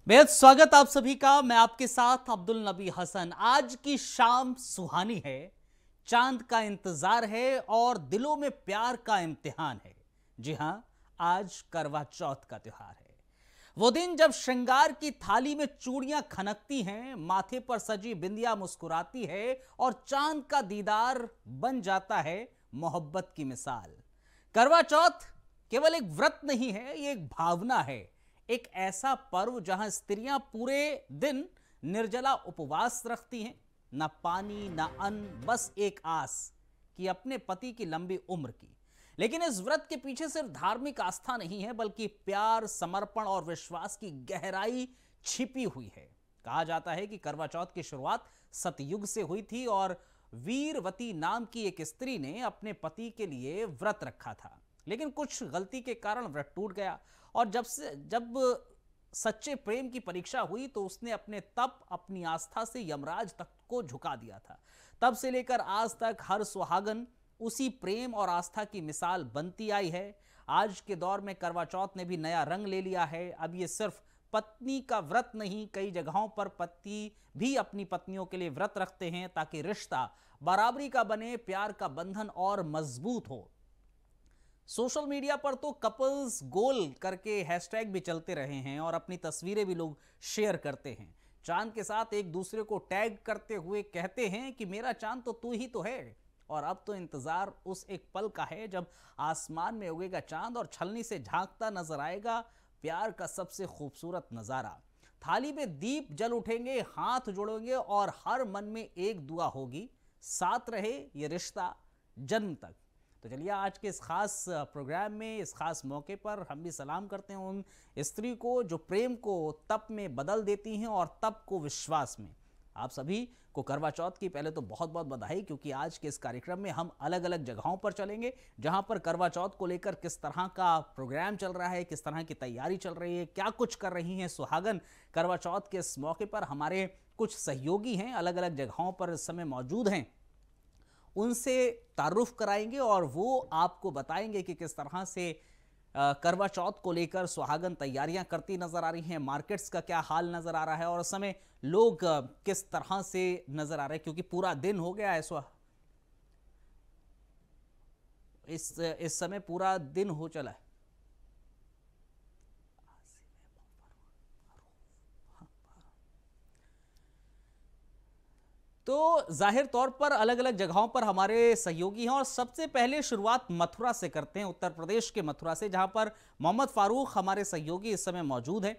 बेहद स्वागत आप सभी का। मैं आपके साथ अब्दुल नबी हसन। आज की शाम सुहानी है, चांद का इंतजार है और दिलों में प्यार का इम्तिहान है। जी हां, आज करवा चौथ का त्योहार है। वो दिन जब श्रृंगार की थाली में चूड़ियां खनकती हैं, माथे पर सजी बिंदिया मुस्कुराती है और चांद का दीदार बन जाता है मोहब्बत की मिसाल। करवा चौथ केवल एक व्रत नहीं है, ये एक भावना है। एक ऐसा पर्व जहां स्त्रियां पूरे दिन निर्जला उपवास रखती हैं, ना पानी ना अन्न, बस एक आस कि अपने पति की लंबी उम्र की। लेकिन इस व्रत के पीछे सिर्फ धार्मिक आस्था नहीं है, बल्कि प्यार, समर्पण और विश्वास की गहराई छिपी हुई है। कहा जाता है कि करवा चौथ की शुरुआत सतयुग से हुई थी और वीरवती नाम की एक स्त्री ने अपने पति के लिए व्रत रखा था। लेकिन कुछ गलती के कारण व्रत टूट गया और जब सच्चे प्रेम की परीक्षा हुई तो उसने अपने तप, अपनी आस्था से यमराज तक को झुका दिया था। तब से लेकर आज तक हर सुहागन उसी प्रेम और आस्था की मिसाल बनती आई है। आज के दौर में करवा चौथ ने भी नया रंग ले लिया है। अब ये सिर्फ पत्नी का व्रत नहीं, कई जगहों पर पति भी अपनी पत्नियों के लिए व्रत रखते हैं ताकि रिश्ता बराबरी का बने, प्यार का बंधन और मजबूत हो। सोशल मीडिया पर तो कपल्स गोल करके हैशटैग भी चलते रहे हैं और अपनी तस्वीरें भी लोग शेयर करते हैं। चांद के साथ एक दूसरे को टैग करते हुए कहते हैं कि मेरा चांद तो तू ही तो है। और अब तो इंतजार उस एक पल का है जब आसमान में उगेगा चांद और छलनी से झांकता नजर आएगा प्यार का सबसे खूबसूरत नजारा। थाली में दीप जल उठेंगे, हाथ जोड़ेंगे और हर मन में एक दुआ होगी, साथ रहे ये रिश्ता जन्म तक। तो चलिए आज के इस खास प्रोग्राम में, इस खास मौके पर हम भी सलाम करते हैं उन स्त्री को जो प्रेम को तप में बदल देती हैं और तप को विश्वास में। आप सभी को करवा चौथ की पहले तो बहुत बहुत बधाई, क्योंकि आज के इस कार्यक्रम में हम अलग अलग जगहों पर चलेंगे जहां पर करवा चौथ को लेकर किस तरह का प्रोग्राम चल रहा है, किस तरह की तैयारी चल रही है, क्या कुछ कर रही हैं सुहागन करवा चौथ के इस मौके पर। हमारे कुछ सहयोगी हैं, अलग अलग जगहों पर इस समय मौजूद हैं, उनसे तारुफ कराएंगे और वो आपको बताएंगे कि किस तरह से करवा चौथ को लेकर सुहागन तैयारियां करती नजर आ रही हैं, मार्केट्स का क्या हाल नजर आ रहा है और उस समय लोग किस तरह से नजर आ रहे हैं, क्योंकि पूरा दिन हो गया है। इस समय पूरा दिन हो चला है। तो जाहिर तौर पर अलग अलग जगहों पर हमारे सहयोगी हैं और सबसे पहले शुरुआत मथुरा से करते हैं, उत्तर प्रदेश के मथुरा से, जहां पर मोहम्मद फारूक हमारे सहयोगी इस समय मौजूद हैं।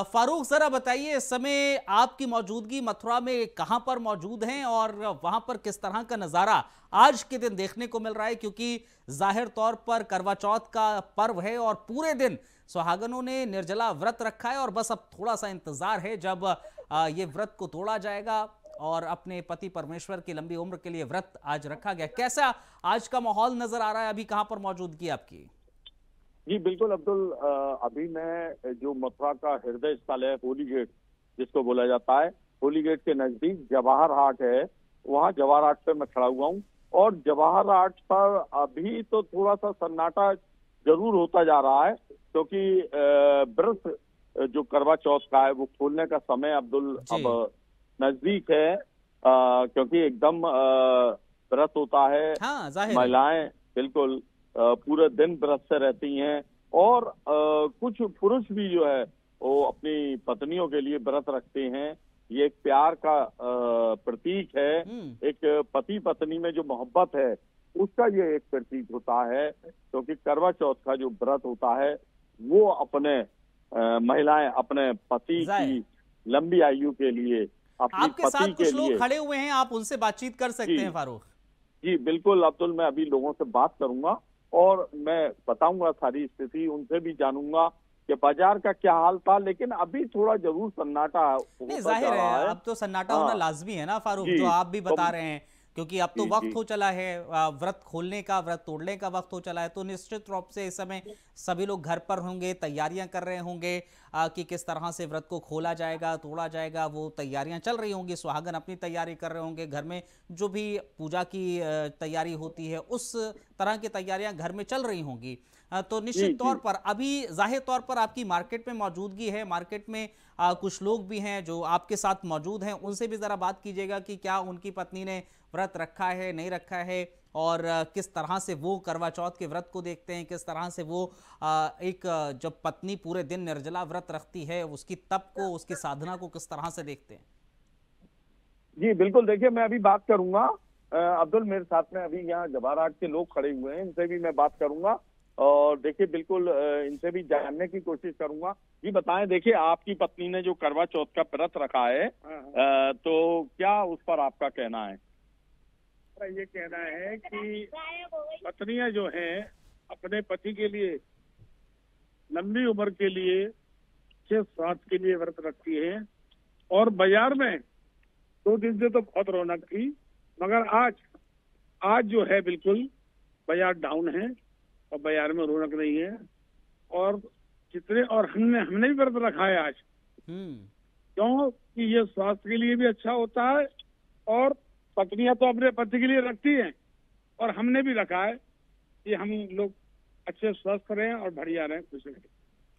फारूक, जरा बताइए इस समय आपकी मौजूदगी मथुरा में कहां पर मौजूद हैं और वहां पर किस तरह का नज़ारा आज के दिन देखने को मिल रहा है, क्योंकि जाहिर तौर पर करवा चौथ का पर्व है और पूरे दिन सुहागनों ने निर्जला व्रत रखा है और बस अब थोड़ा सा इंतजार है जब ये व्रत को तोड़ा जाएगा और अपने पति परमेश्वर की लंबी उम्र के लिए व्रत आज रखा गया। कैसा आज का माहौल नजर आ रहा है? अभी कहां पर मौजूदगी आपकी? जी बिल्कुल अब्दुल, अभी मैं जो मथुरा का हृदय स्थल है, होली गेट जिसको बोला जाता है, होली गेट के नजदीक जवाहर हाट है, वहाँ जवाहर हाट पे मैं खड़ा हुआ हूँ। और जवाहर हाट पर अभी तो थोड़ा सा सन्नाटा जरूर होता जा रहा है, क्योंकि व्रत जो करवा चौथ का है वो खोलने का समय अब्दुल अब नजदीक है, क्योंकि एकदम व्रत होता है। हाँ, महिलाएं बिल्कुल पूरे दिन व्रत से रहती हैं और कुछ पुरुष भी जो है वो अपनी पत्नियों के लिए व्रत रखते हैं। ये एक प्यार का प्रतीक है, एक पति पत्नी में जो मोहब्बत है उसका ये एक प्रतीक होता है। क्योंकि करवा चौथ का जो व्रत होता है वो अपने महिलाएं अपने पति की लंबी आयु के लिए, आपके साथ कुछ लोग खड़े हुए हैं, आप उनसे बातचीत कर सकते हैं फारूक। जी बिल्कुल अब्दुल, मैं अभी लोगों से बात करूंगा और मैं बताऊंगा सारी स्थिति, उनसे भी जानूंगा कि बाजार का क्या हाल था। लेकिन अभी थोड़ा जरूर सन्नाटा नहीं, जाहिर है अब तो सन्नाटा होना लाजमी है ना फारूक, जो आप भी बता रहे हैं, क्योंकि अब तो वक्त हो चला है व्रत खोलने का, व्रत तोड़ने का वक्त हो चला है। तो निश्चित रूप से इस समय सभी लोग घर पर होंगे, तैयारियां कर रहे होंगे कि किस तरह से व्रत को खोला जाएगा, तोड़ा जाएगा। वो तैयारियां चल रही होंगी, सुहागन अपनी तैयारी कर रहे होंगे, घर में जो भी पूजा की तैयारी होती है उस तरह की तैयारियां घर में चल रही होंगी। तो निश्चित तौर पर अभी जाहिर तौर पर आपकी मार्केट में मौजूदगी है, मार्केट में कुछ लोग भी हैं जो आपके साथ मौजूद हैं, उनसे भी जरा बात कीजिएगा कि क्या उनकी पत्नी ने व्रत रखा है, नहीं रखा है, और किस तरह से वो करवा चौथ के व्रत को देखते हैं, किस तरह से वो जब पत्नी पूरे दिन निर्जला व्रत रखती है उसकी तप को, उसकी साधना को किस तरह से देखते हैं। जी बिल्कुल, देखिए मैं अभी बात करूंगा अब्दुल, मेरे साथ में अभी यहाँ जवाहरहाट के लोग खड़े हुए हैं, इनसे भी मैं बात करूंगा और देखिए बिल्कुल इनसे भी जानने की कोशिश करूंगा। जी बताएं, देखिए आपकी पत्नी ने जो करवा चौथ का व्रत रखा है तो क्या उस पर आपका कहना है? ये कहना है कि पत्नियां जो हैं अपने पति के लिए लंबी उम्र के लिए, अच्छे स्वास्थ्य के लिए व्रत रखती हैं। और बाजार में 2 दिन से तो बहुत रौनक थी, मगर आज जो है बिल्कुल बाजार डाउन है और बाजार में रौनक नहीं है। और हमने भी व्रत रखा है आज, क्यों कि ये स्वास्थ्य के लिए भी अच्छा होता है और पत्नियां तो अपने पति के लिए रखती हैं और हमने भी रखा है कि हम लोग अच्छे स्वस्थ रहें और बढ़िया रहें, खुश रहें।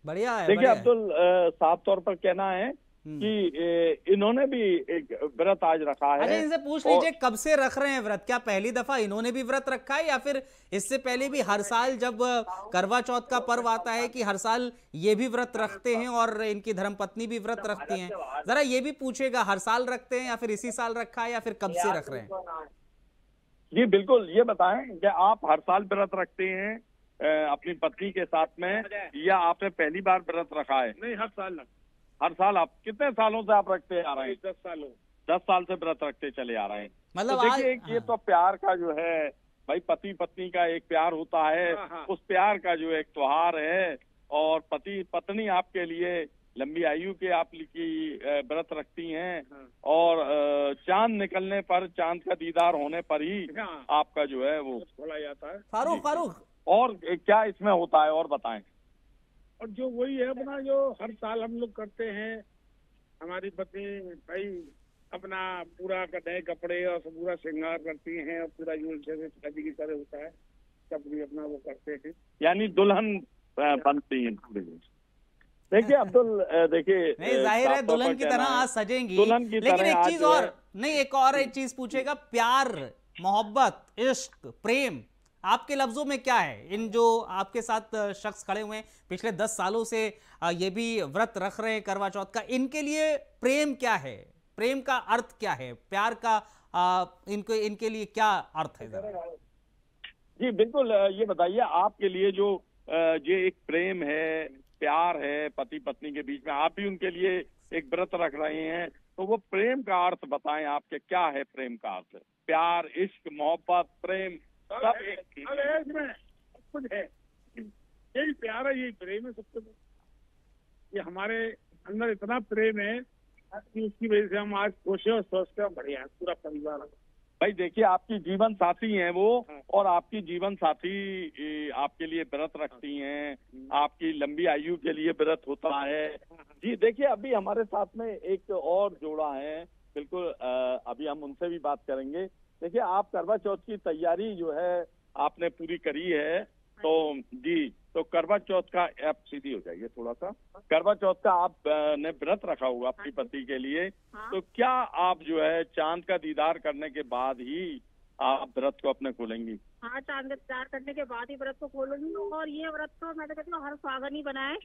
बढ़िया है। देखिए अब्दुल, साफ तौर पर कहना है कि इन्होंने भी एक व्रत आज रखा है। अच्छा, इनसे पूछ लीजिए कब से रख रहे हैं व्रत? क्या पहली दफा इन्होंने भी व्रत रखा है या फिर इससे पहले भी हर साल जब करवा चौथ का पर्व आता है कि हर साल ये भी व्रत रखते हैं और इनकी धर्मपत्नी भी व्रत रखती हैं? जरा ये भी पूछेगा, हर साल रखते हैं या फिर इसी साल रखा है या फिर कब से रख रहे हैं? जी बिल्कुल, ये बताएं कि आप हर साल व्रत रखते हैं अपनी पत्नी के साथ में या आपने पहली बार व्रत रखा है? नहीं, हर साल। हर साल। आप कितने सालों से आप रखते आ रहे हैं? 10 सालों। 10 साल से व्रत रखते चले आ रहे हैं। मतलब तो देखिए ये तो प्यार का जो है भाई, पति पत्नी का एक प्यार होता है, उस प्यार का जो एक त्योहार है। और पति पत्नी आपके लिए लंबी आयु के आप की व्रत रखती हैं और चांद निकलने पर, चांद का दीदार होने पर ही आपका जो है वो खोला जाता है। फारूक और क्या इसमें होता है और बताएं। और जो वही है अपना जो हर साल हम लोग करते हैं, हमारी पत्नी भाई अपना पूरा नए कपड़े और पूरा श्रृंगार करती हैं और पूरा यूं जैसे शादी की तरह होता है, सब भी अपना वो करते हैं, यानी दुल्हन बनती हैं पूरे। देखिए अब्दुल, देखिए नहीं, जाहिर है दुल्हन की तरह आज सजेंगी, लेकिन एक चीज और नहीं, एक चीज पूछेगा, प्यार, मोहब्बत, इश्क, प्रेम आपके लफ्जों में क्या है? इन जो आपके साथ शख्स खड़े हुए हैं पिछले 10 सालों से ये भी व्रत रख रहे हैं करवा चौथ का, इनके लिए प्रेम क्या है? प्रेम का अर्थ क्या है? प्यार का इनके लिए क्या अर्थ है? जी बिल्कुल, ये बताइए आपके लिए जो ये एक प्रेम है, प्यार है पति पत्नी के बीच में, आप भी उनके लिए एक व्रत रख रहे हैं, तो वो प्रेम का अर्थ बताएं आपके, क्या है प्रेम का अर्थ? प्यार, इश्क, मोहब्बत, प्रेम सब एक में कुछ है। यही प्यार है, यही प्रेम है सबसे बड़ा। ये हमारे अंदर इतना प्रेम है कि उसकी वजह से हम आज खुश हैं और स्वस्थ हैं, बढ़िया है पूरा परिवार। भाई देखिए, आपकी जीवन साथी हैं वो, और आपकी जीवन साथी आपके लिए व्रत रखती हैं, आपकी लंबी आयु के लिए व्रत होता है। जी देखिए, अभी हमारे साथ में एक और जोड़ा है, बिल्कुल अभी हम उनसे भी बात करेंगे। देखिए, आप करवा चौथ की तैयारी जो है आपने पूरी करी है, तो जी तो करवा चौथ का, आप सीधी हो जाइए थोड़ा सा, करवा चौथ का आप ने व्रत रखा होगा अपनी पति के लिए, तो क्या आप जो है चांद का दीदार करने के बाद ही आप व्रत को अपने खोलेंगी? हाँ, चांद का दीदार करने के बाद ही व्रत को खोलूंगी। और ये व्रत तो मैं तो कहती हूँ हर सावन ही बनाए,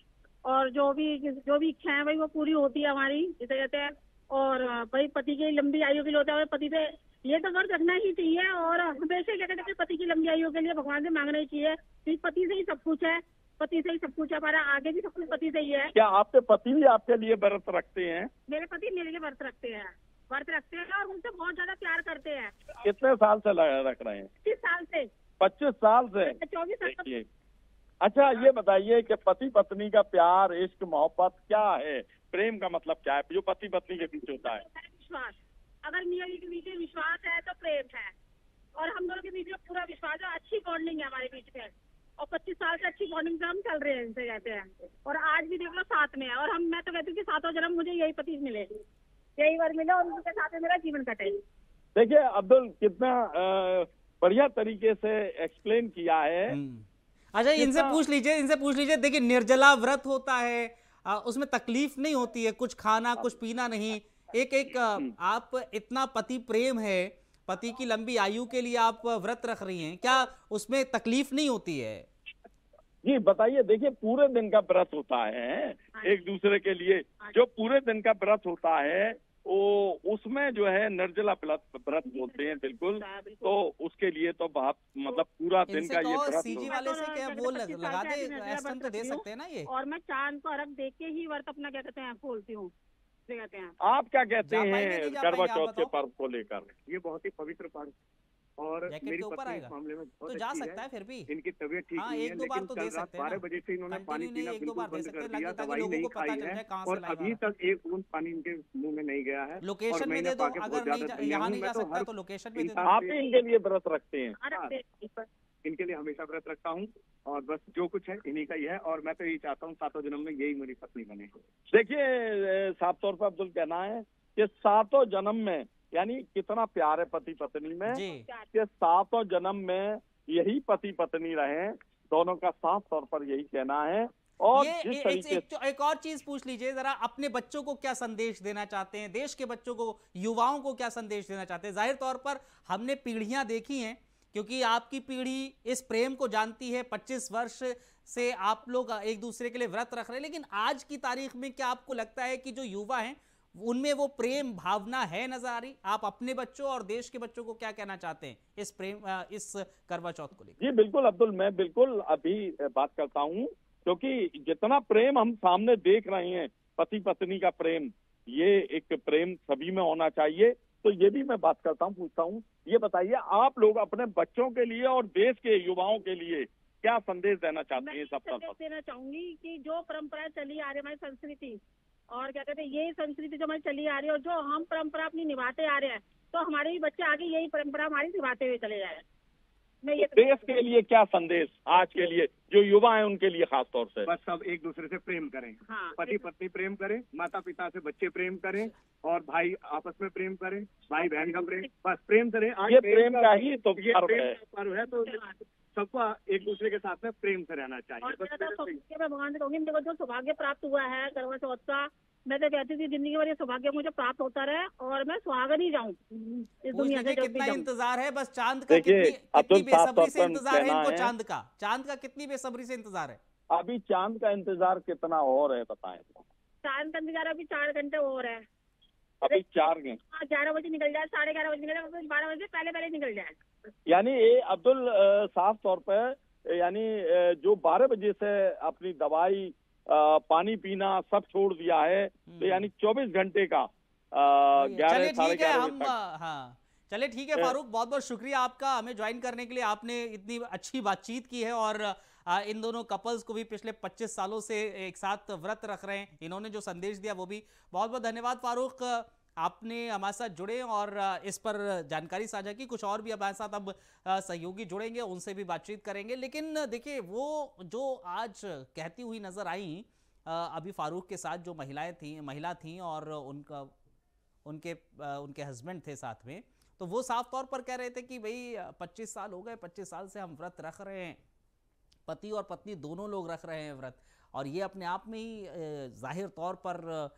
और जो भी इच्छा है भाई वो पूरी होती है हमारी, जिसे कहते हैं। और भाई पति की लंबी आयु के लिए होता है, पति से ये तो व्रत रखना ही चाहिए। और हमेशा क्या कहते हैं, पति की लंबी आयु के लिए भगवान से मांगना ही चाहिए, क्योंकि पति से ही सब कुछ है, पति से ही सब कुछ है, हमारा आगे भी सब कुछ पति से ही है। क्या आपके पति भी आपके लिए व्रत रखते हैं? मेरे पति मेरे लिए व्रत रखते हैं और मुझसे बहुत ज्यादा प्यार करते हैं। कितने साल से रख रहे हैं? 25 साल से। 25 साल से? 24 साल। अच्छा, ये बताइए कि पति पत्नी का प्यार, इश्क, मोहब्बत क्या है? प्रेम का मतलब क्या है जो पति पत्नी के बीच होता है? विश्वास। अगर मियां बीवी के बीच में विश्वास है तो प्रेम है, और हम दोनों के बीच में पूरा विश्वास है, अच्छी बॉन्डिंग है हमारे बीच में, और 25 साल से अच्छी बॉन्डिंग से हम चल रहे हैं, इनसे कहते हैं। और आज भी देख लो साथ में है, और मैं तो कहती हूँ कि सातों जन्म मुझे यही पति मिले, यही वर मिले, और उनके साथ मेरा जीवन कटे। देखिए अब्दुल, कितना बढ़िया तरीके से एक्सप्लेन किया है। अच्छा, इनसे पूछ लीजिए। देखिए, निर्जला व्रत होता है, उसमें तकलीफ नहीं होती है, कुछ खाना कुछ पीना नहीं। आप इतना पति प्रेम है, पति की लंबी आयु के लिए आप व्रत रख रही हैं, क्या उसमें तकलीफ नहीं होती है? जी बताइए। देखिए, पूरे दिन का व्रत होता है एक दूसरे के लिए। जो पूरे दिन का व्रत होता है वो उसमें जो है निर्जला व्रत बोलते हैं। बिल्कुल, तो उसके लिए तो बहुत मतलब पूरा दिन का ये व्रत सीजी वाले से क्या वो लगा दे, एस्टम तो दे सकते हैं ना ये। और मैं चांद को अर्घ देख के ही व्रत अपना क्या कहते हैं खोलती हूँ। कहते हैं आप क्या कहते हैं करवा चौथ के पर्व को लेकर? ये बहुत ही पवित्र पर्व और मेरी पत्नी इस मामले में बहुत तो जा अच्छी सकता है, है। फिर भी इनकी तबीयत ठीक नहीं है, लेकिन कल रात 12 बजे से इन्होंने पानी पीना बिल्कुल बंद कर दिया, दवाई नहीं खाई है और अभी तक एक बूंद पानी इनके मुंह में नहीं गया है। लोकेशन में दे दो, अगर यहाँ नहीं जा सकता तो लोकेशन में दे दो। आप ही इनके लिए व्रत रखते हैं? इनके लिए हमेशा व्रत रखता हूँ और बस जो कुछ है इन्हीं का ही है और मैं तो यही चाहता हूँ 7 जन्म में यही मेरी पत्नी बने। देखिए, साफ तौर पर अब्दुल कहना है कि 7 जन्म में, यानी कितना प्यार है पति पत्नी में कि 7 जन्म में यही पति पत्नी रहे, दोनों का साफ तौर पर यही कहना है। और जिस तरीके एक और चीज पूछ लीजिए जरा, अपने बच्चों को क्या संदेश देना चाहते हैं, देश के बच्चों को, युवाओं को क्या संदेश देना चाहते हैं? जाहिर तौर पर हमने पीढ़ियां देखी हैं, क्योंकि आपकी पीढ़ी इस प्रेम को जानती है, 25 वर्ष से आप लोग एक दूसरे के लिए व्रत रख रहे हैं, लेकिन आज की तारीख में क्या आपको लगता है कि जो युवा हैं उनमें वो प्रेम भावना है नजर आ रही? आप अपने बच्चों और देश के बच्चों को क्या कहना चाहते हैं इस इस करवा चौथ को लेकर? जी बिल्कुल अब्दुल, मैं बिल्कुल अभी बात करता हूँ, क्योंकि जितना प्रेम हम सामने देख रहे हैं, पति पत्नी का प्रेम, ये एक प्रेम सभी में होना चाहिए। तो ये भी मैं बात करता हूँ, पूछता हूँ, ये बताइए आप लोग अपने बच्चों के लिए और देश के युवाओं के लिए क्या संदेश देना चाहते हैं? सब देना चाहूंगी कि जो परंपरा चली आ रही है, हमारी संस्कृति और क्या कहते हैं, यही संस्कृति जो हमारी चली आ रही है और जो हम परंपरा अपनी निभाते आ रहे हैं, तो हमारे भी बच्चे आगे यही परंपरा हमारी निभाते हुए चले जाए। तो देश के लिए क्या संदेश आज के लिए जो युवा हैं उनके लिए खास तौर से? बस सब एक दूसरे से प्रेम करें। हाँ, पति पत्नी प्रेम करें, माता पिता से बच्चे प्रेम करें और भाई आपस में प्रेम करें, भाई बहन का प्रेम, बस प्रेम करें। ये प्रेम का ही तो पर्व है, तो सबको एक दूसरे के साथ में प्रेम से रहना चाहिए। मैं भगवान से कहूँगी, मेरे को जो सौभाग्य प्राप्त हुआ है करवा चौथ का, मैं तो कहती थी जिंदगी भर ये सौभाग्य मुझे प्राप्त होता रहे और मैं सुहागन ही जाऊं इस दुनिया से। कितना इंतजार है, बस चांद का कितनी बेसब्री से इंतजार है इनको, चांद का कितनी बेसब्री से इंतजार है? अभी चांद का इंतजार कितना और है बताएं? चांद का इंतजार अभी 4 घंटे और है। अभी 4 घंटे, 11 बजे निकल जाए, 11:30 बजे निकल जाए, 12 बजे पहले निकल जाए। यानी ये अब्दुल साफ तौर पर, यानी जो 12 बजे से अपनी दवाई पानी पीना सब छोड़ दिया है, तो यानी 24 घंटे का 11 साढ़े 11 हाँ चले ठीक है फारूक, बहुत बहुत शुक्रिया आपका हमें ज्वाइन करने के लिए। आपने इतनी अच्छी बातचीत की है और इन दोनों कपल्स को भी पिछले 25 सालों से एक साथ व्रत रख रहे हैं, इन्होंने जो संदेश दिया वो भी बहुत बहुत धन्यवाद फारूक, आपने हमारे साथ जुड़े और इस पर जानकारी साझा की। कुछ और भी हमारे साथ अब सहयोगी जुड़ेंगे, उनसे भी बातचीत करेंगे। लेकिन देखिए, वो जो आज कहती हुई नजर आई अभी फारूक के साथ जो महिला थी और उनके हस्बैंड थे साथ में, तो वो साफ तौर पर कह रहे थे कि भाई 25 साल हो गए, 25 साल से हम व्रत रख रहे हैं, पति और पत्नी दोनों लोग रख रहे हैं व्रत, और ये अपने आप में ही जाहिर तौर पर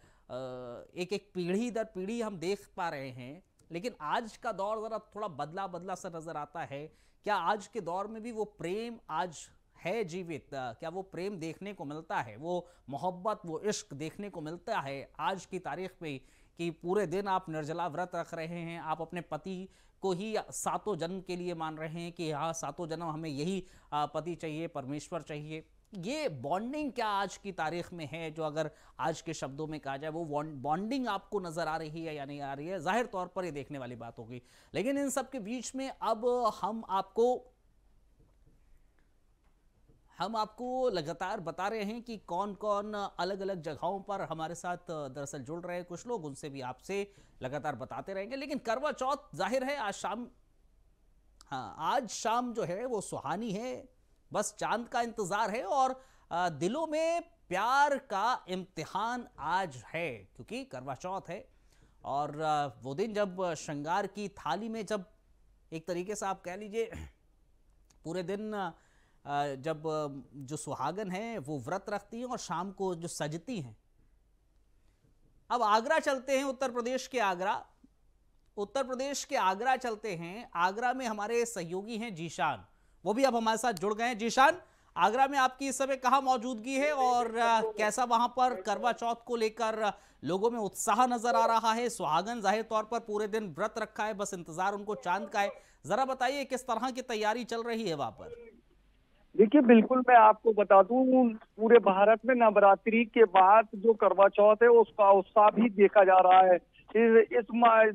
एक एक पीढ़ी दर पीढ़ी हम देख पा रहे हैं। लेकिन आज का दौर जरा थोड़ा बदला सा नजर आता है। क्या आज के दौर में भी वो प्रेम आज है जीवित? क्या वो प्रेम देखने को मिलता है, वो मोहब्बत, वो इश्क देखने को मिलता है आज की तारीख में, कि पूरे दिन आप निर्जला व्रत रख रहे हैं, आप अपने पति को ही 7 जन्म के लिए मान रहे हैं कि हाँ 7 जन्म हमें यही पति चाहिए, परमेश्वर चाहिए? ये बॉन्डिंग क्या आज की तारीख में है, जो अगर आज के शब्दों में कहा जाए वो बॉन्डिंग आपको नजर आ रही है या नहीं आ रही है? जाहिर तौर पर ये देखने वाली बात होगी। लेकिन इन सब के बीच में अब हम आपको लगातार बता रहे हैं कि कौन कौन अलग अलग जगहों पर हमारे साथ दरअसल जुड़ रहे हैं कुछ लोग, उनसे भी आपसे लगातार बताते रहेंगे। लेकिन करवा चौथ जाहिर है आज शाम जो है वो सुहानी है, बस चांद का इंतजार है और दिलों में प्यार का इम्तिहान आज है, क्योंकि करवा चौथ है। और वो दिन जब श्रृंगार की थाली में, जब एक तरीके से आप कह लीजिए पूरे दिन जब जो सुहागन है वो व्रत रखती हैं और शाम को जो सजती हैं। अब आगरा चलते हैं, उत्तर प्रदेश के आगरा चलते हैं। आगरा में हमारे सहयोगी हैं जीशान, वो भी अब हमारे साथ जुड़ गए हैं। जीशान, आगरा में आपकी इस समय कहाँ मौजूदगी है और कैसा वहां पर करवा चौथ को लेकर लोगों में उत्साह नजर आ रहा है? सुहागन जाहिर तौर पर पूरे दिन व्रत रखा है, बस इंतजार उनको चांद का है। जरा बताइए किस तरह की तैयारी चल रही है वहां पर? देखिए, बिल्कुल मैं आपको बता दूं, पूरे भारत में नवरात्रि के बाद जो करवा चौथ है उसका उत्साह भी देखा जा रहा है। इस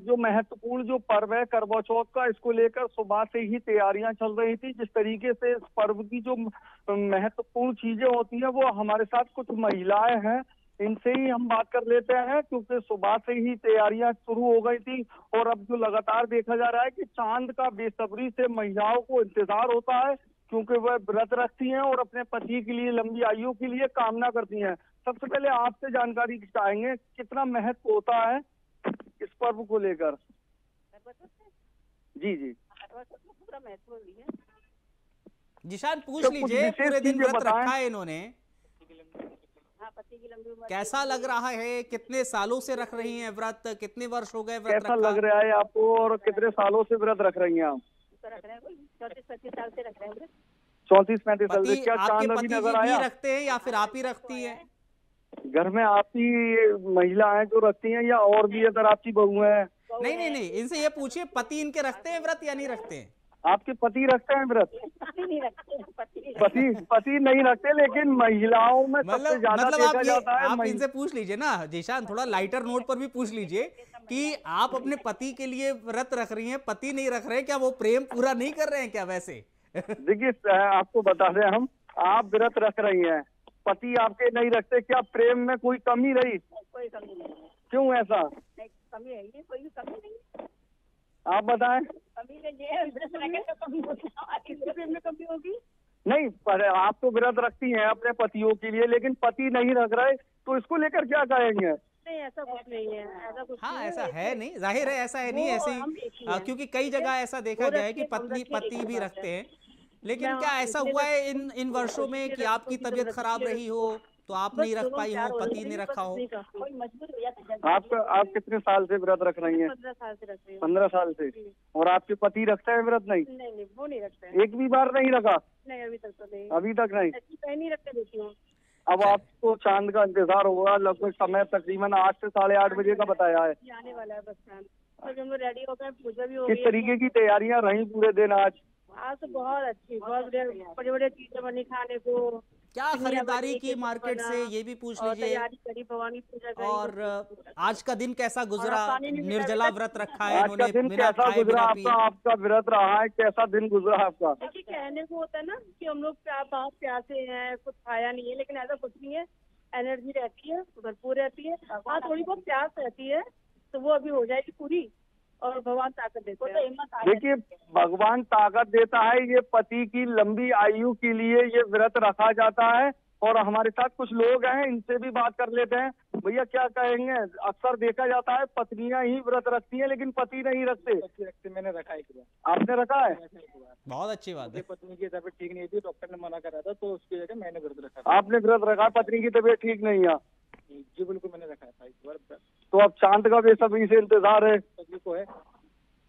जो महत्वपूर्ण जो पर्व है करवा चौथ का, इसको लेकर सुबह से ही तैयारियां चल रही थी। जिस तरीके से इस पर्व की जो महत्वपूर्ण चीजें होती हैं वो हमारे साथ कुछ महिलाएं हैं, इनसे ही हम बात कर लेते हैं, क्योंकि सुबह से ही तैयारियां शुरू हो गई थी और अब जो लगातार देखा जा रहा है कि चांद का बेसब्री से महिलाओं को इंतजार होता है, क्योंकि वह व्रत रखती हैं और अपने पति के लिए लंबी आयु के लिए कामना करती हैं। सबसे पहले आपसे जानकारी चाहेंगे कितना महत्व होता है इस पर्व को लेकर? जी जी, पूरा महत्व है। जिशान पूछ लीजिए, पूरे दिन व्रत रखा है इन्होंने, पति की लंबी उम्र। कैसा लग रहा है? कितने सालों से रख रही हैं व्रत? कितने वर्ष हो गए व्रत कैसा रखा? लग रहा है आपको और कितने सालों से व्रत रख रही हैं आप? 34-35 साल से रख रहे हैं। 34-35 साल से। क्या आपके चांद अभी पति नजर जी आया? भी रखते हैं या फिर आप ही रखती हैं? घर में आप ही महिला है जो रखती हैं या और भी अगर आपकी बहू है? नहीं, इनसे ये पूछिए पति इनके रखते हैं व्रत या नहीं रखते हैं? आपके पति रखते हैं व्रत? पति नहीं रखते, पति नहीं रखते, लेकिन महिलाओं में सबसे ज्यादा देखा जाता है। आप इनसे पूछ लीजिए ना जीशान, थोड़ा लाइटर नोट पर भी पूछ लीजिए कि आप अपने पति के लिए व्रत रख रही हैं, पति नहीं रख रहे हैं, क्या वो प्रेम पूरा नहीं कर रहे हैं क्या वैसे? देखिए, आपको बता दें हम, आप व्रत रख रही हैं, पति आपके नहीं रखते, क्या प्रेम में कोई कमी रही? कोई कमी नहीं। क्यों ऐसा? कमी है ये, कोई कमी नहीं। आप बताएं। कमी नहीं है, कमी होगी, प्रेम में कमी होगी? नहीं, पर आप तो व्रत रखती हैं अपने पतियों के लिए, लेकिन पति नहीं रख रहे, तो इसको लेकर क्या कहेंगे? नहीं, ऐसा कुछ नहीं है, ऐसा कुछ हाँ, नहीं ऐसा है नहीं, जाहिर है ऐसा है नहीं, ऐसी क्योंकि कई जगह ऐसा देखा गया है कि पति भी रखते हैं। लेकिन क्या ऐसा हुआ है इन वर्षों में कि आपकी तबीयत खराब रही हो तो आप नहीं रख पाई हो, पति ने रखा हो? आप कितने साल से व्रत रख रही हैं? 15 साल से रख रही हूँ। 15 साल से। और आपके पति रखते हैं व्रत? नहीं, वो नहीं रखते। एक भी बार नहीं रखा? नहीं, अभी तक तो नहीं। अभी तक नहीं? नहीं रखते देती हूँ। अब आपको चांद का इंतजार होगा, लगभग समय तकरीबन 8 से 8:30 बजे का बताया है। आने वाला है बस चांद, और हम लोग रेडी हो गए, पूजा भी हो गई। किस तरीके की तैयारियां रही पूरे दिन आज? आज तो बहुत अच्छी, बहुत बड़े बड़े चीजें बनी खाने को। क्या खरीदारी की मार्केट से, ये भी पूछ लीजिए। तैयारी करी, भवानी पूजा करी। और आज का दिन कैसा गुजरा? निर्जला व्रत रखा है आज का दिन कैसा गुजरा आपका? आपका व्रत रहा है, कैसा दिन गुजरा आपका? देखिए, कहने को होता है ना कि हम लोग बहुत प्यासे हैं, कुछ खाया नहीं है, लेकिन ऐसा कुछ नहीं है। एनर्जी रहती है, भरपूर रहती है। हाँ, थोड़ी बहुत प्यास रहती है तो वो अभी हो जाएगी पूरी, और भगवान ताकत देते हैं। देखिए, भगवान ताकत देता है, ये पति की लंबी आयु के लिए ये व्रत रखा जाता है। और हमारे साथ कुछ लोग हैं, इनसे भी बात कर लेते हैं। भैया क्या कहेंगे? अक्सर देखा जाता है पत्नियां ही व्रत रखती हैं लेकिन पति नहीं रखते। मैंने रखा एक बार। आपने रखा है? बहुत अच्छी बात है। पत्नी की तबीयत ठीक नहीं थी, डॉक्टर ने मना करा था, तो उसकी जगह मैंने व्रत रखा। आपने व्रत रखा, पत्नी की तबीयत ठीक नहीं है? जी बिल्कुल, मैंने रखा था इस बार। तो अब चांद का बेसब्री से इंतजार है सभी को है।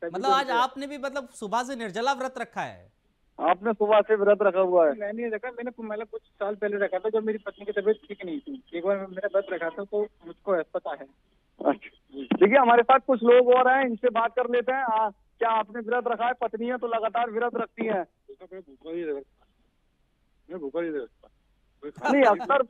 मतलब आज आपने भी मतलब सुबह से निर्जला व्रत रखा है? आपने सुबह से व्रत रखा हुआ है? मैंने रखा, मैंने कुछ साल पहले रखा था जब मेरी पत्नी की तबीयत ठीक नहीं थी। एक बार मैंने व्रत रखा था तो मुझको पता है। अच्छा, देखिए हमारे साथ कुछ लोग और हैं, इनसे बात कर लेते हैं। क्या आपने व्रत रखा है? पत्नियां तो लगातार व्रत रखती हैं। नहीं, अक्सर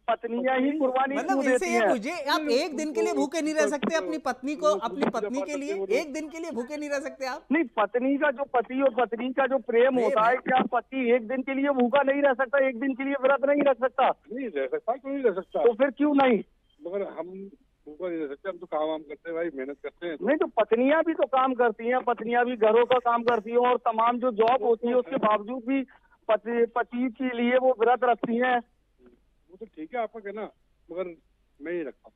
पत्नियां ही कुर्बानी मतलब देती हैं। मुझे आप एक दिन के लिए भूखे नहीं रह सकते अपनी पत्नी को, अपनी पत्नी के लिए एक दिन के लिए भूखे नहीं रह सकते आप? नहीं, पत्नी का जो पति और पत्नी का जो प्रेम होता है, क्या पति एक दिन के लिए भूखा नहीं रह सकता? एक दिन के लिए व्रत नहीं रख सकता? नहीं रह सकता, क्यों नहीं रह सकता? तो फिर क्यों नहीं? मगर हम भूखा नहीं रह सकते, हम तो काम करते हैं भाई, मेहनत करते हैं। नहीं, तो पत्नियां भी तो काम करती हैं, पत्नियां भी घरों का काम करती हैं और तमाम जो जॉब होती है उसके बावजूद भी पति के लिए वो व्रत रखती हैं। वो तो ठीक है आपका कहना, मगर मैं ही रखता हूँ।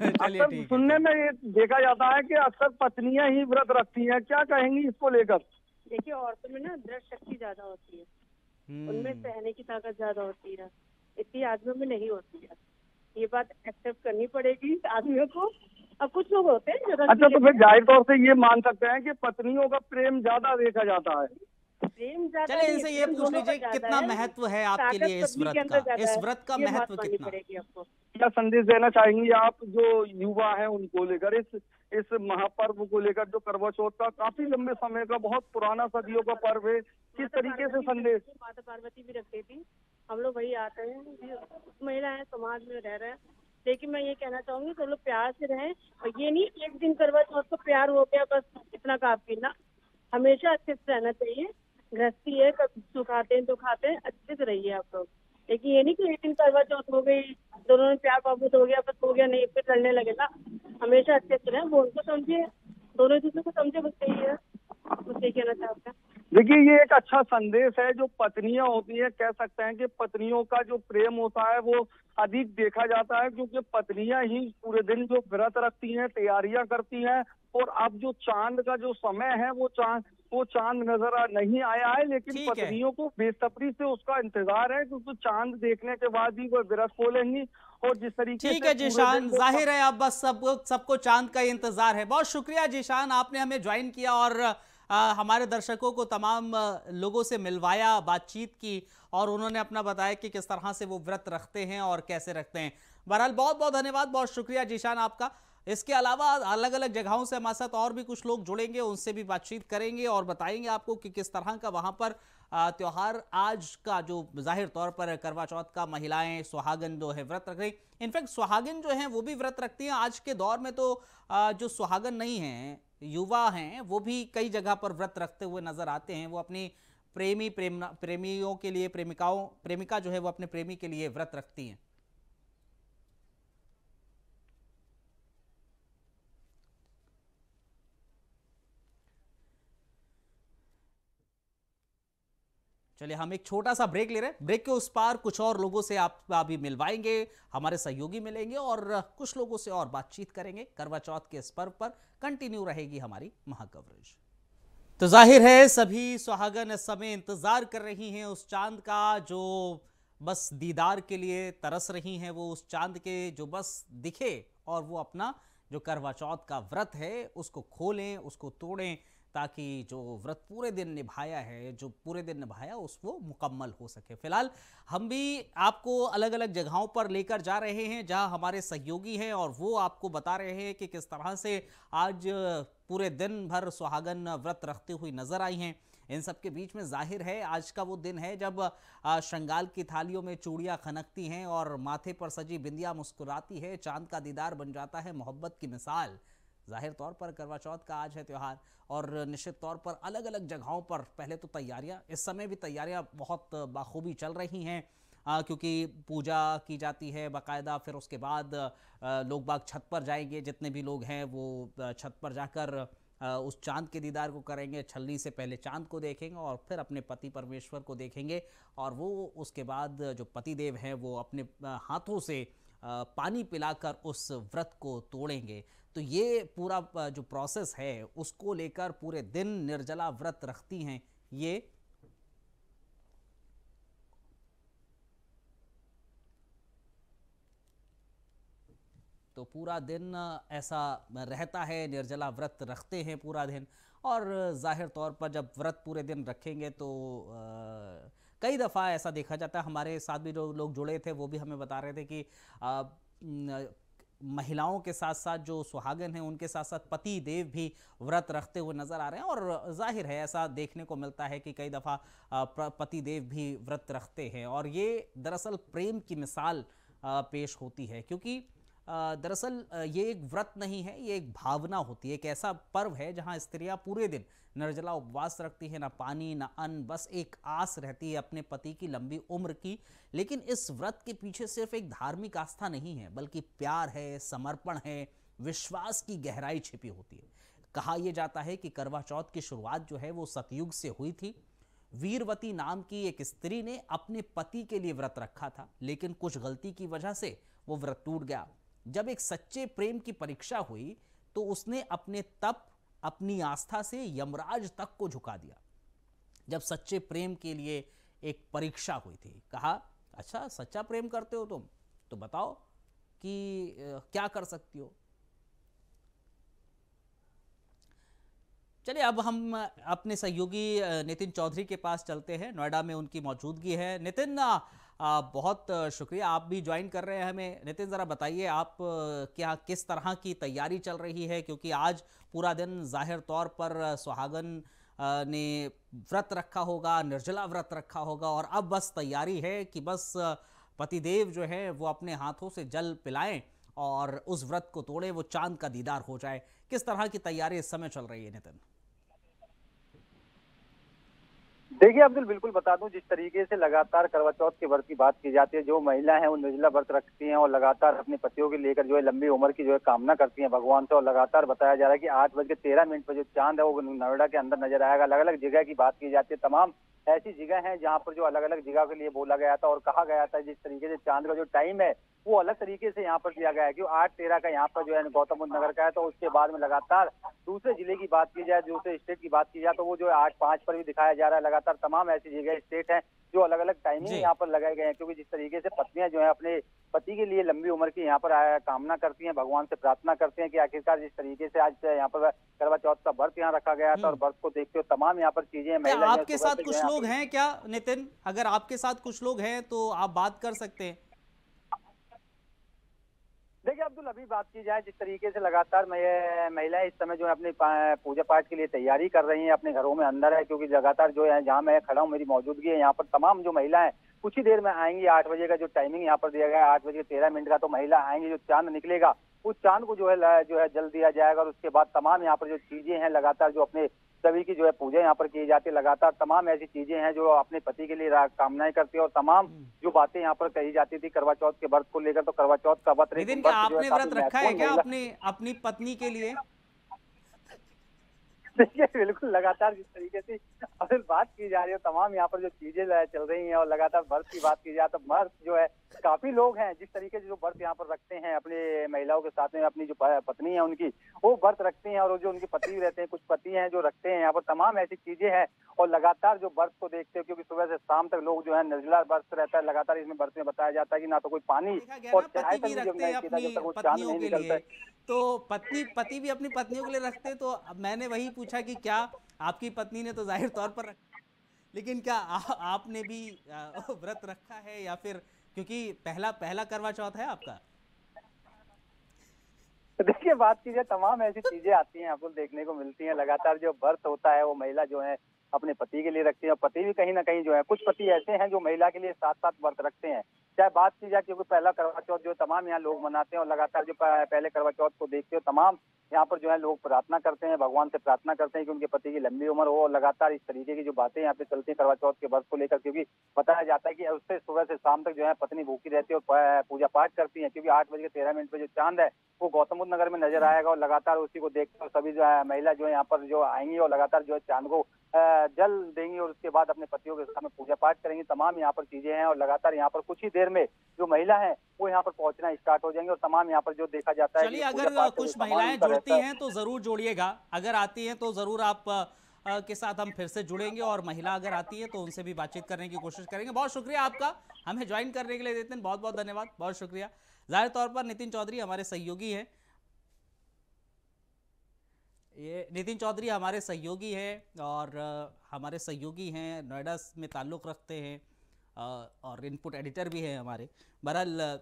अक्सर सुनने में ये देखा जाता है कि अक्सर पत्नियां ही व्रत रखती हैं, क्या कहेंगी इसको लेकर? देखिए, औरतों में ना दृढ़ शक्ति ज्यादा होती है, उनमें सहने की ताकत ज्यादा होती है, इतनी आदमियों में नहीं होती है। ये बात एक्सेप्ट करनी पड़ेगी आदमियों को। अब कुछ लोग होते हैं जो अच्छा, तो फिर जाहिर तौर से ये मान सकते हैं कि पत्नियों का प्रेम ज्यादा देखा जाता है। प्रेम ज्यादा चलिए नहीं, इनसे ये प्रेम पूछ दोनों का लीजिए ज्यादा कितना है, महत्व है आपके ताकत लिए इस पत्नी के व्रत अंदर का, ज्यादा इस है। व्रत का ये बात महत्व माननी कितना? पड़ेगी आपको। क्या संदेश देना चाहेंगी आप जो युवा है उनको लेकर इस महापर्व को लेकर, जो करवा चौथ का काफी लंबे समय का बहुत पुराना सदियों का पर्व है, किस तरीके से संदेश? माता पार्वती भी रखती थी, हम लोग वही आते हैं, महिला है, समाज में रह रहे हैं। लेकिन मैं ये कहना चाहूंगी सब लोग प्यार से रहें, और ये नहीं एक दिन करवा चौथ को प्यार हो गया बस इतना काफी ना, हमेशा अच्छे से रहना चाहिए। गृहस्थी है, कभी सुख आते हैं दुख आते हैं, अच्छे से रहिए आप लोग। लेकिन ये नहीं कि एक दिन करवा चौथ हो गई, दोनों में प्यार मोहब्बत हो गया बस हो गया, नहीं फिर लड़ने लगे ना। हमेशा अच्छे से रहें, वो उनको समझिए, दोनों एक दूसरे को समझे, बस यही है, बस ये कहना चाहते हैं। देखिए, ये एक अच्छा संदेश है। जो पत्नियां होती हैं, कह सकते हैं कि पत्नियों का जो प्रेम होता है वो अधिक देखा जाता है, क्योंकि पत्नियां ही पूरे दिन जो व्रत रखती हैं, तैयारियां करती हैं। और अब जो चांद का जो समय है वो चांद नजर नहीं आया है, लेकिन पत्नियों को बेसब्री से उसका इंतजार है, क्योंकि चांद देखने के बाद ही वो व्रत खोलेंगी। और जिस तरीके ठीक है जीशान, जाहिर है अब बस सबको चांद का इंतजार है। बहुत शुक्रिया जीशान, आपने हमें ज्वाइन किया और हमारे दर्शकों को तमाम लोगों से मिलवाया, बातचीत की, और उन्होंने अपना बताया कि किस तरह से वो व्रत रखते हैं और कैसे रखते हैं। बहरहाल बहुत बहुत धन्यवाद, बहुत शुक्रिया जीशान आपका। इसके अलावा अलग अलग जगहों से हमारे साथ और भी कुछ लोग जुड़ेंगे, उनसे भी बातचीत करेंगे और बताएंगे आपको कि किस तरह का वहां पर त्योहार आज का जो जाहिर तौर पर करवा चौथ का महिलाएं सुहागन जो है व्रत रख रही। इनफैक्ट सुहागन जो हैं वो भी व्रत रखती हैं। आज के दौर में तो जो सुहागन नहीं हैं, युवा हैं, वो भी कई जगह पर व्रत रखते हुए नजर आते हैं। वो अपनी प्रेमियों के लिए, प्रेमिका जो है वो अपने प्रेमी के लिए व्रत रखती हैं। चलिए हम एक छोटा सा ब्रेक ले रहे हैं। ब्रेक के उस पार कुछ और लोगों से आप अभी मिलवाएंगे, हमारे सहयोगी मिलेंगे और कुछ लोगों से और बातचीत करेंगे। करवा चौथ के इस पर्व पर कंटिन्यू रहेगी हमारी महाकवरेज। तो जाहिर है सभी सुहागन इस समय इंतजार कर रही हैं उस चांद का, जो बस दीदार के लिए तरस रही हैं। वो उस चांद के जो बस दिखे और वो अपना जो करवा चौथ का व्रत है उसको खोलें, उसको तोड़ें, ताकि जो व्रत पूरे दिन निभाया है, जो पूरे दिन निभाया उसको मुकम्मल हो सके। फिलहाल हम भी आपको अलग अलग जगहों पर लेकर जा रहे हैं जहां हमारे सहयोगी हैं और वो आपको बता रहे हैं कि किस तरह से आज पूरे दिन भर सुहागन व्रत रखती हुई नजर आई हैं। इन सब के बीच में जाहिर है आज का वो दिन है जब श्रृंगार की थालियों में चूड़ियां खनकती हैं और माथे पर सजी बिंदिया मुस्कुराती है, चांद का दीदार बन जाता है मोहब्बत की मिसाल। जाहिर तौर पर करवा चौथ का आज है त्यौहार और निश्चित तौर पर अलग अलग जगहों पर पहले तो तैयारियां, इस समय भी तैयारियां बहुत बाखूबी चल रही हैं, क्योंकि पूजा की जाती है बाकायदा। फिर उसके बाद लोग बाग छत पर जाएंगे, जितने भी लोग हैं वो छत पर जाकर उस चांद के दीदार को करेंगे। छलनी से पहले चांद को देखेंगे और फिर अपने पति परमेश्वर को देखेंगे और वो उसके बाद जो पति देव हैं वो अपने हाथों से पानी पिलाकर उस व्रत को तोड़ेंगे। तो ये पूरा जो प्रोसेस है उसको लेकर पूरे दिन निर्जला व्रत रखती हैं ये। तो पूरा दिन ऐसा रहता है, निर्जला व्रत रखते हैं पूरा दिन। और जाहिर तौर पर जब व्रत पूरे दिन रखेंगे तो कई दफ़ा ऐसा देखा जाता है, हमारे साथ भी जो लोग जुड़े थे वो भी हमें बता रहे थे कि महिलाओं के साथ साथ जो सुहागन हैं उनके साथ साथ पति देव भी व्रत रखते हुए नजर आ रहे हैं। और जाहिर है ऐसा देखने को मिलता है कि कई दफ़ा पति देव भी व्रत रखते हैं और ये दरअसल प्रेम की मिसाल पेश होती है, क्योंकि दरअसल ये एक व्रत नहीं है, ये एक भावना होती है। एक ऐसा पर्व है जहां स्त्रियां पूरे दिन निर्जला उपवास रखती है, ना पानी ना अन्न, बस एक आस रहती है अपने पति की लंबी उम्र की। लेकिन इस व्रत के पीछे सिर्फ एक धार्मिक आस्था नहीं है, बल्कि प्यार है, समर्पण है, विश्वास की गहराई छिपी होती है। कहा यह जाता है कि करवा चौथ की शुरुआत जो है वो सतयुग से हुई थी। वीरवती नाम की एक स्त्री ने अपने पति के लिए व्रत रखा था, लेकिन कुछ गलती की वजह से वो व्रत टूट गया। जब एक सच्चे प्रेम की परीक्षा हुई तो उसने अपने तप, अपनी आस्था से यमराज तक को झुका दिया। जब सच्चे प्रेम के लिए एक परीक्षा हुई थी। कहा अच्छा सच्चा प्रेम करते हो तुम तो बताओ कि क्या कर सकती हो। चलिए अब हम अपने सहयोगी नितिन चौधरी के पास चलते हैं, नोएडा में उनकी मौजूदगी है। नितिन बहुत शुक्रिया, आप भी ज्वाइन कर रहे हैं हमें। नितिन ज़रा बताइए आप क्या किस तरह की तैयारी चल रही है, क्योंकि आज पूरा दिन जाहिर तौर पर सुहागन ने व्रत रखा होगा, निर्जला व्रत रखा होगा और अब बस तैयारी है कि बस पतिदेव जो है वो अपने हाथों से जल पिलाएं और उस व्रत को तोड़े, वो चांद का दीदार हो जाए। किस तरह की तैयारी इस समय चल रही है नितिन? देखिए अब्दुल, बिल्कुल बता दूं, जिस तरीके से लगातार करवा चौथ के व्रत की बात की जाती है, जो महिला हैं वो निर्जला व्रत रखती हैं और लगातार अपने पतियों के लेकर जो है लंबी उम्र की जो है कामना करती हैं भगवान से। और लगातार बताया जा रहा है कि 8:13 पर जो चांद है वो नोएडा के अंदर नजर आएगा। अलग अलग जगह की बात की जाती है, तमाम ऐसी जगह है जहाँ पर जो अलग अलग जगह के लिए बोला गया था और कहा गया था जिस तरीके से चांद का जो टाइम है वो अलग तरीके से यहाँ पर दिया गया है। क्यों 8:13 का यहाँ पर जो है गौतम बुद्ध नगर का है, तो उसके बाद में लगातार दूसरे जिले की बात की जाए, दूसरे स्टेट की बात की जाए तो वो जो है 8:05 पर भी दिखाया जा रहा है। लगातार तमाम ऐसी जगह स्टेट हैं जो अलग अलग टाइमिंग यहाँ पर लगाए गए हैं, क्योंकि जिस तरीके से पत्नियां जो है अपने पति के लिए लंबी उम्र की यहाँ पर कामना करती हैं, भगवान से प्रार्थना करते हैं कि आखिरकार जिस तरीके से आज यहाँ पर करवा चौथ का व्रत यहाँ रखा गया था और व्रत को देखते हुए तमाम यहाँ पर चीजें महिला आपके साथ कुछ लोग हैं क्या नितिन? अगर आपके साथ कुछ लोग हैं तो आप बात कर सकते हैं। देखिए अब्दुल, अभी बात की जाए जिस तरीके से लगातार महिलाएं इस समय जो है अपनी पूजा पाठ के लिए तैयारी कर रही हैं, अपने घरों में अंदर है, क्योंकि लगातार जो है जहां मैं खड़ा हूं मेरी मौजूदगी है यहाँ पर तमाम जो महिलाएं कुछ ही देर में आएंगी। 8 बजे का जो टाइमिंग यहाँ पर दिया गया है, 8:13 का, तो महिला आएंगी, जो चांद निकलेगा उस चांद को जो है जल दिया जाएगा और उसके बाद तमाम यहाँ पर जो चीजें हैं लगातार जो अपने सभी की जो है पूजा यहाँ पर की जाती है। लगातार तमाम ऐसी चीजें हैं जो अपने पति के लिए कामनाएं करती है और तमाम जो बातें यहाँ पर कही जाती थी करवा चौथ के व्रत को लेकर, तो करवा चौथ का व्रत नितिन क्या आपने व्रत रखा है क्या अपनी पत्नी के लिए? देखिए बिल्कुल, लगातार जिस तरीके से अगर बात की जा रही है तमाम यहाँ पर जो चीजें चल रही हैं और लगातार व्रत की बात की जाए तो व्रत जो है काफी लोग हैं जिस तरीके से जो व्रत यहाँ पर रखते हैं अपने महिलाओं के साथ में, अपनी जो पत्नी है उनकी वो व्रत रखती हैं और जो उनके पति रहते हैं, कुछ पति हैं जो रखते हैं यहाँ पर तमाम ऐसी चीजें हैं। और लगातार जो व्रत को देखते हो, क्योंकि सुबह से शाम तक लोग जो है निर्जला व्रत रहता है, लगातार इसमें व्रत में बताया जाता है कि ना तो कोई पानी और चाय तक जब तक वो चांद नहीं निकलता है। तो पति भी अपनी पत्नियों के लिए रखते हैं, तो मैंने वही पूछा कि क्या आपकी पत्नी ने तो जाहिर तौर पर रखा, लेकिन क्या आपने भी व्रत रखा है या फिर क्योंकि पहला करवा चौथ है आपका? देखिए बात कीजिए तमाम ऐसी चीजें आती हैं आपको देखने को मिलती हैं। लगातार जो व्रत होता है वो महिला जो है अपने पति के लिए रखती है और पति भी कहीं ना कहीं जो है, कुछ पति ऐसे हैं जो महिला के लिए साथ साथ व्रत रखते हैं। चाहे बात की जाए क्योंकि पहला करवा चौथ जो तमाम यहाँ लोग मनाते हैं और लगातार जो पहले करवा चौथ को देखते हो तमाम यहाँ पर जो है लोग प्रार्थना करते हैं, भगवान से प्रार्थना करते हैं कि उनके पति की लंबी उम्र हो। और लगातार इस तरीके की जो बातें यहाँ पे चलती है करवा चौथ के व्रत को लेकर, क्योंकि बताया जाता है कि उससे सुबह से शाम तक जो है पत्नी भूखी रहती है और पूजा पाठ करती है, क्योंकि 8:13 पे जो चांद है वो गौतम बुद्ध नगर में नजर आएगा और लगातार उसी को देखते हुए सभी जो है महिला जो है यहाँ पर जो आएंगी और लगातार जो है चांद को जल देंगी और उसके बाद अपने पतियों के सामने पूजा पाठ करेंगी। तमाम यहाँ पर चीजें हैं और लगातार यहाँ पर कुछ ही देर में जो महिला है वो यहाँ पर पहुंचना स्टार्ट हो जाएंगे और तमाम यहाँ पर जो देखा जाता है। चलिए अगर कुछ महिलाएं जुड़ती हैं तो जरूर जोड़िएगा, अगर आती हैं तो जरूर आप के साथ हम फिर से जुड़ेंगे और महिला अगर आती है तो उनसे भी बातचीत करने की कोशिश करेंगे। बहुत शुक्रिया आपका हमें ज्वाइन करने के लिए नितिन, बहुत बहुत धन्यवाद, बहुत शुक्रिया। जाहिर तौर पर नितिन चौधरी हमारे सहयोगी हैं, ये नितिन चौधरी हमारे सहयोगी हैं और हमारे सहयोगी हैं, नोएडा में ताल्लुक़ रखते हैं और इनपुट एडिटर भी हैं हमारे। बहरहाल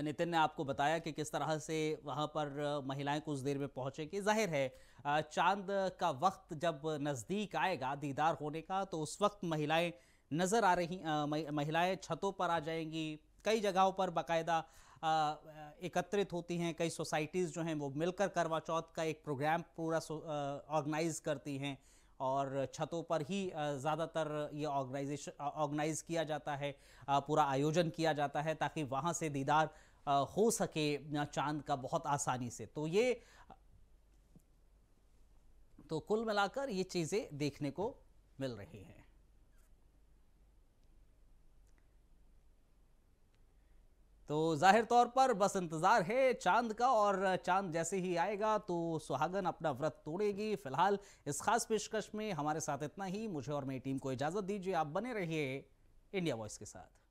नितिन ने आपको बताया कि किस तरह से वहाँ पर महिलाएं कुछ देर में पहुँचेंगी। जाहिर है चांद का वक्त जब नज़दीक आएगा दीदार होने का तो उस वक्त महिलाएं नज़र आ रही, महिलाएं छतों पर आ जाएंगी, कई जगहों पर बाकायदा एकत्रित होती हैं, कई सोसाइटीज़ जो हैं वो मिलकर करवा चौथ का एक प्रोग्राम पूरा ऑर्गेनाइज करती हैं और छतों पर ही ज़्यादातर ये ऑर्गेनाइज किया जाता है, पूरा आयोजन किया जाता है ताकि वहाँ से दीदार हो सके चांद का बहुत आसानी से। तो कुल मिलाकर ये चीज़ें देखने को मिल रही हैं। तो जाहिर तौर पर बस इंतजार है चांद का, और चांद जैसे ही आएगा तो सुहागन अपना व्रत तोड़ेगी। फिलहाल इस खास पेशकश में हमारे साथ इतना ही। मुझे और मेरी टीम को इजाजत दीजिए। आप बने रहिए इंडिया वॉइस के साथ।